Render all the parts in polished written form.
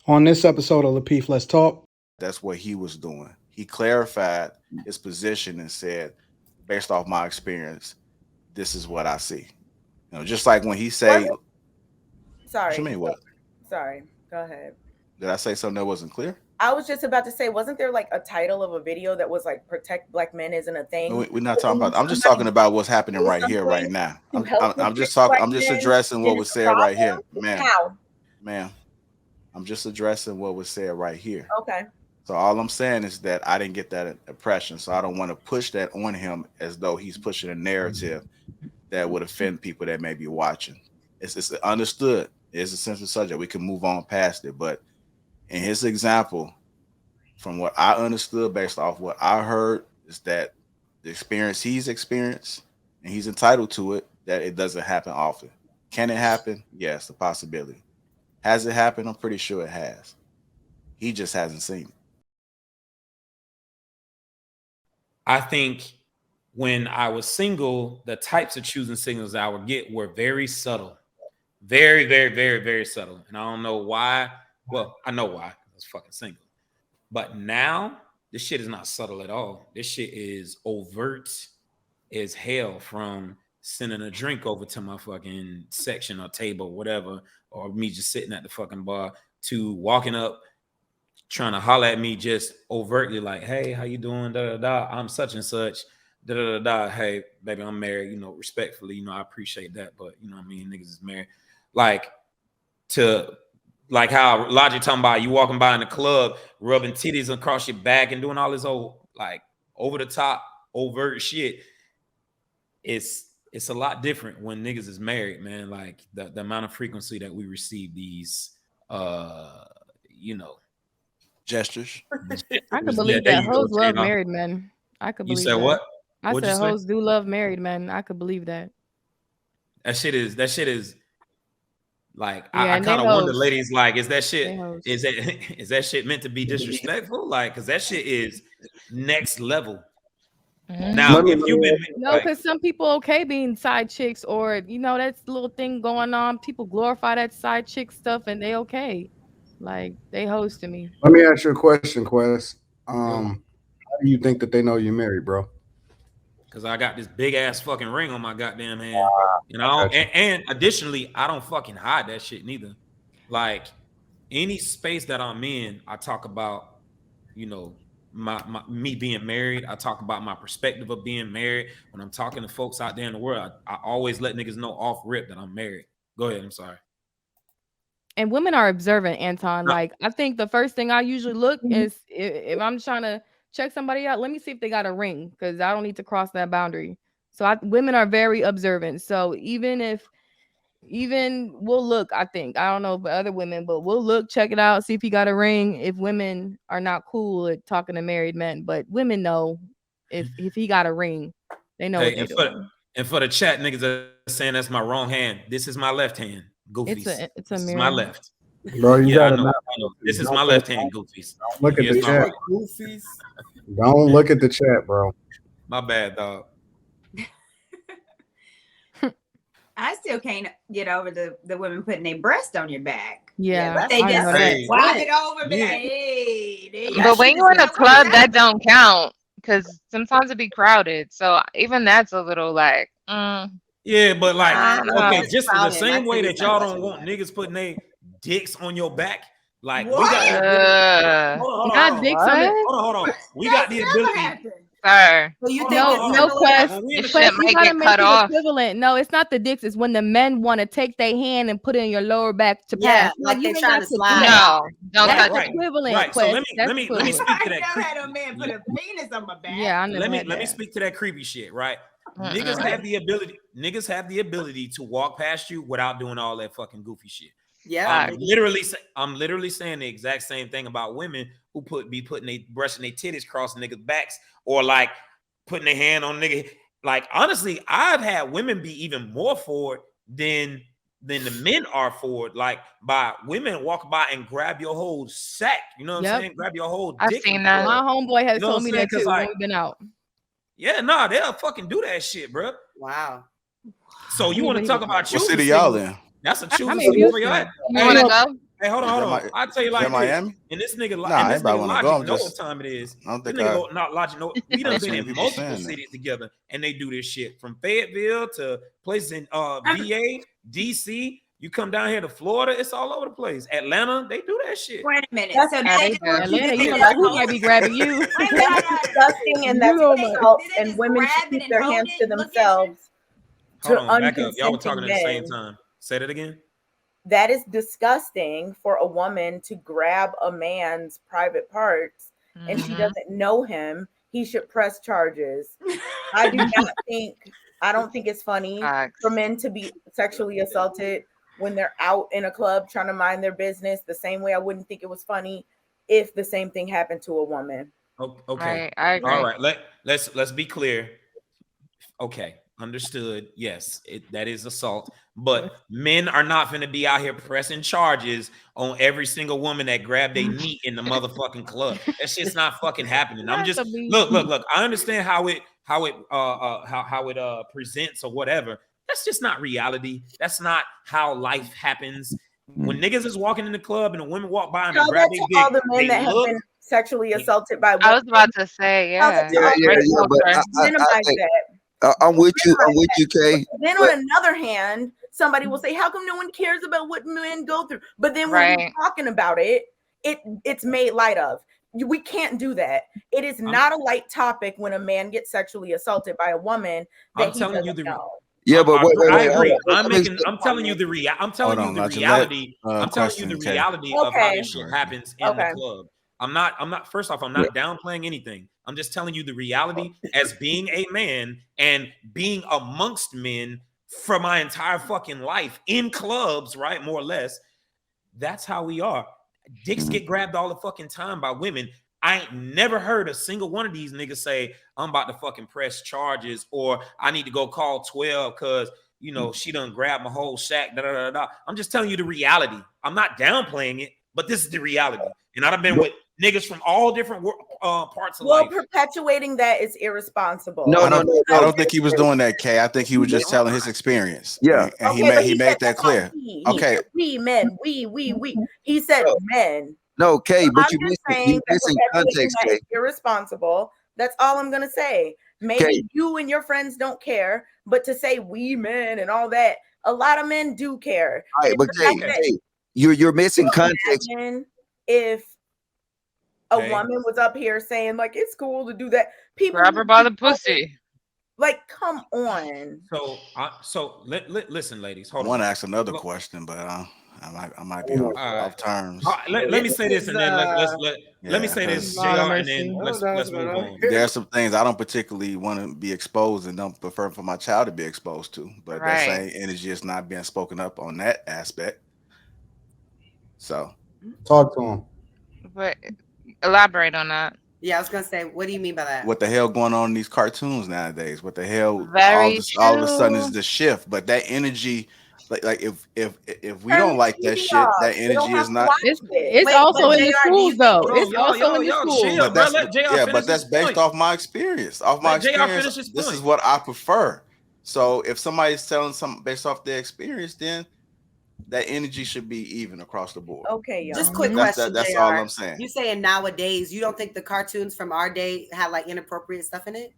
On this episode of Lapeef, Let's Talk. That's what he was doing. He clarified his position and said, based off my experience, this is what I see. Just like when he say, What? what you Sorry. mean, what? Sorry. Go ahead. Did I say something that wasn't clear? I was just about to say, wasn't there like a title of a video that was like "Protect Black Men" isn't a thing? We're not But talking then about. I'm just somebody talking about what's happening do right here, right something now. to I'm, help I'm, I'm just protect talking. black I'm just men, addressing then what was it's a said right here, problem. ma'am. How? Ma'am, I'm just addressing what was said right here. Okay. So all I'm saying is that I didn't get that impression. So I don't want to push that on him as though he's pushing a narrative that would offend people that may be watching. It's understood. It's a sensitive subject. We can move on past it. But in his example, from what I understood based off what I heard, is that the experience he's experienced and he's entitled to it, that it doesn't happen often. Can it happen? Yes, the possibility. Has it happened? I'm pretty sure it has. He just hasn't seen it. I think when I was single, the types of choosing signals I would get were very subtle. Very, very, very, very subtle. And I don't know why. Well, I know why. I was fucking single. But now, this shit is not subtle at all. This shit is overt as hell, from sending a drink over to my fucking section or table, whatever, or me just sitting at the fucking bar, to walking up, trying to holler at me just overtly like, hey, how you doing? Da, da, da. I'm such and such. Da, da, da, da. Hey, baby, I'm married. Respectfully, I appreciate that. But, what I mean? Niggas is married. Like, like how Logic talking about you walking by in the club, rubbing titties across your back and doing all this old, like, over the top, overt shit. It's a lot different when niggas is married, man. Like the amount of frequency that we receive these, Gestures. I could believe that hoes love married men. I could believe You said that. what? I What'd said you say? hoes do love married men. I could believe that. That shit is like, Yeah, I and they kind of wonder, hoes. ladies, like, is that shit They hoes. is that shit meant to be disrespectful? Like, because that shit is next level. Now, Let me- if you've been No, because some people okay being side chicks, or that's the little thing going on. People glorify that side chick stuff, and they okay. Like they hoes to me. Let me ask you a question, Quest. Yo. How do you think that they know you're married, bro? Because I got this big ass fucking ring on my goddamn hand, Gotcha. and additionally, I don't fucking hide that shit neither. Like, any space that I'm in, I talk about, my me being married. I talk about my perspective of being married. When I'm talking to folks out there in the world, I always let niggas know off rip that I'm married. Go ahead. I'm sorry. And women are observant, Anton. No. Like, I think the first thing I usually look is if I'm trying to check somebody out, let me see if they got a ring, because I don't need to cross that boundary. So women are very observant. So even we'll look, I think, I don't know for other women, but we'll look, check it out, see if he got a ring. If women are not cool at talking to married men, but women know if he got a ring, they know what they're doing. And for the chat niggas that are saying that's my wrong hand, this is my left hand. Goofies. It's a this mirror. is my left. Bro, you Yeah, I gotta know. not. This is my left hand, Goofies. Don't look at Here's the my chat. right. Goofies. Don't look at the chat, bro. My bad, dog. I still can't get over the women putting their breast on your back. Yeah, But they I just know that. swap it over, be like, hey. there you But go. when you're in a club, that don't count, because sometimes it be crowded. So even that's a little like, Yeah, but like, I don't know. okay, just the Crowded, same my way titties that y'all not don't want niggas putting their dicks on your back. Like, What? we got the ability. Hold Not on. dicks on it. Hold on. We got the That's never ability. happened. sir. So you think No, it's hold no on. Quest. When we in the Shit Quest, might you gotta get make cut it off. equivalent. No, it's not the dicks. It's when the men want to take their hand and put it in your lower back to Yeah, pass. like you they ain't trying got to slide. do that. No, don't That's touch right. it. equivalent, Right. So Quest. let me That's speak equivalent. to I that never had a creepy. man put a penis on my back. Yeah, I never had Let me that. speak to that creepy shit, right? Niggas Mm-mm. have the ability. Niggas have the ability to walk past you without doing all that fucking goofy shit. Yeah. I'm literally saying the exact same thing about women who be putting they brushing their titties crossing niggas' backs, or like putting their hand on nigga. Like, honestly, I've had women be even more forward than the men are forward. Like, by women walk by and grab your whole sack. You know what I'm saying? Grab your whole I've dick. seen and that. My homeboy has You know told what me I'm saying? that 'Cause, too like, when we've been out. Yeah, nah, they'll fucking do that shit, bro. Wow. So you want to talk about What choosing city y'all signals? in? That's a I'm choosing in signal for your Houston. ass. You want to go? Hey, hold on. I'll tell you like this. Miami? And this nigga, Nah, and this everybody nigga wanna Logic go. I'm know just- what time it is. I don't This think nigga not Logic. No, we done I've been seen in people multiple saying that. cities together, and they do this shit from Fayetteville to places in VA, DC. You come down here to Florida, it's all over the place. Atlanta, they do that shit. Wait a minute. That's So how they they do do. Atlanta, you they don't do know who hold might be it. grabbing you. Wait a minute, That's disgusting, and You that's know, man. assault, Did they and just women grab should it keep and their hold hands it to and look at you? themselves. Hold To on, back up. Y'all were talking unconsenting at the same men. time. Say that again. That is disgusting for a woman to grab a man's private parts and she Mhm. doesn't know him. He should press charges. I don't think it's funny Facts. for men to be sexually assaulted when they're out in a club trying to mind their business, the same way I wouldn't think it was funny if the same thing happened to a woman. Okay. Right, I agree. All right. Let's be clear. Okay, understood. Yes, that is assault. But men are not going to be out here pressing charges on every single woman that grabbed their meat in the motherfucking club. That shit's not fucking happening. I'm just look. I understand how it presents or whatever. That's just not reality. That's not how life happens. When niggas is walking in the club and the women walk by and Tell grab that their to all dick, the men they that have look. been sexually assaulted by women. I was about to say, Tell yeah. that to all Yeah, the men. but Minimize think that. I'm with you, Kay. Then But on another hand, somebody will say, "How come no one cares about what men go through?" But then when we're Right. talking about it, it's made light of. We can't do that. It is not a light topic when a man gets sexually assaulted by a woman that I'm he telling you doesn't know. yeah, but wait, I hold agree. on. I'm telling you the I'm telling Hold you on, the Lodge, reality. let, I'm telling you the question, Kay. reality of how this shit Okay. happens in the Okay. club. I'm not first off, I'm not downplaying anything. I'm just telling you the reality as being a man and being amongst men for my entire fucking life in clubs, right? More or less. That's how we are. Dicks get grabbed all the fucking time by women. I ain't never heard a single one of these niggas say, I'm about to fucking press charges or I need to go call 12 because, you know, she done grabbed my whole shack. Da, da, da, da. I'm just telling you the reality. I'm not downplaying it, but this is the reality. And I've been with niggas from all different parts of life. Perpetuating that is irresponsible. No, I don't think he was doing that, Kay. I think he was just telling his experience. Yeah. And Okay, he made that clear. Okay. We men, we. He said men. No, Kay, but I'm you're just missing saying that context, perpetuating that Kay. is irresponsible. That's all I'm gonna say. Maybe Kay. you and your friends don't care, but to say we men and all that, a lot of men do care. All right, And but the fact Kay, that- you're missing context. imagine if a woman was up here saying like it's cool to do that, people Grab her would by be the pussy. like, come on. So listen, ladies. I Hold on. want to ask another question, but I might be off terms. Let me say this, and then let me say this, JR, and then let's move on. There are some things I don't particularly want to be exposed and don't prefer for my child to be exposed to, but that same energy is not being spoken up on that aspect. So, talk to him. But elaborate on that. Yeah, I was gonna say, what do you mean by that? what the hell going on in these cartoons nowadays? What the hell? Very all of a sudden is true. the shift, but that energy. Like if we don't like that shit, that energy is not. It's also in the schools though. It's also in the schools. But that's but that's based off my experience. Off my Let JR experience, finish his this point. is what I prefer. So if somebody's telling something based off their experience, then that energy should be even across the board. Okay, y'all. Just quick That's question, that's JR. all I'm saying. You saying nowadays you don't think the cartoons from our day had like inappropriate stuff in it?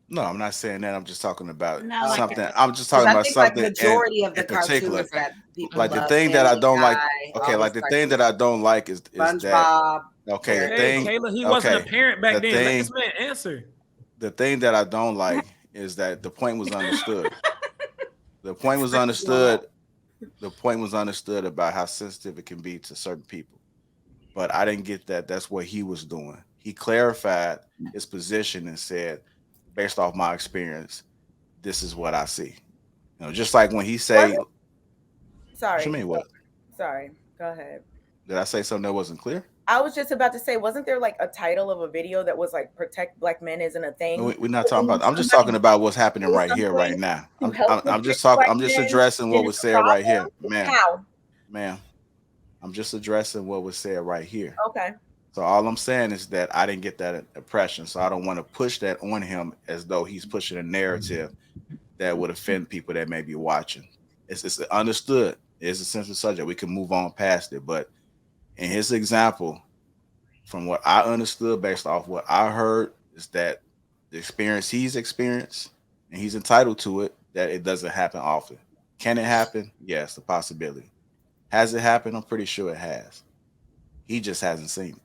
No, I'm not saying that. I'm just talking about No, like something. that. I'm just talking I about think, like, something. majority of the in particular, cartoons that people like the love, thing that I Family don't like. Guy, Okay, all like those the thing that I don't like is that. SpongeBob. Okay, the Hey, thing. Kayla, he wasn't a okay, parent back the then. Let thing- this man answer. The thing that I don't like is that the point was understood. The point was understood. The point was understood about how sensitive it can be to certain people. But I didn't get that. That's what he was doing. He clarified his position and said, based off my experience, this is what I see. You know, just like when he say, Sorry. what you mean, what? Sorry. Go ahead. Did I say something that wasn't clear? I was just about to say, wasn't there like a title of a video that was like "Protect Black Men" isn't a thing? We're not talking about. I'm just talking about what's happening right here, right now. I'm just talking. I'm just addressing what was said right here, ma'am. How? Ma'am, I'm just addressing what was said right here. Okay. So all I'm saying is that I didn't get that impression. So I don't want to push that on him as though he's pushing a narrative that would offend people that may be watching. It's understood. It's a sensitive subject. We can move on past it, but In his example, from what I understood based off what I heard, is that the experience he's experienced and he's entitled to it, that it doesn't happen often. Can it happen? Yes, the possibility. Has it happened? I'm pretty sure it has. He just hasn't seen it.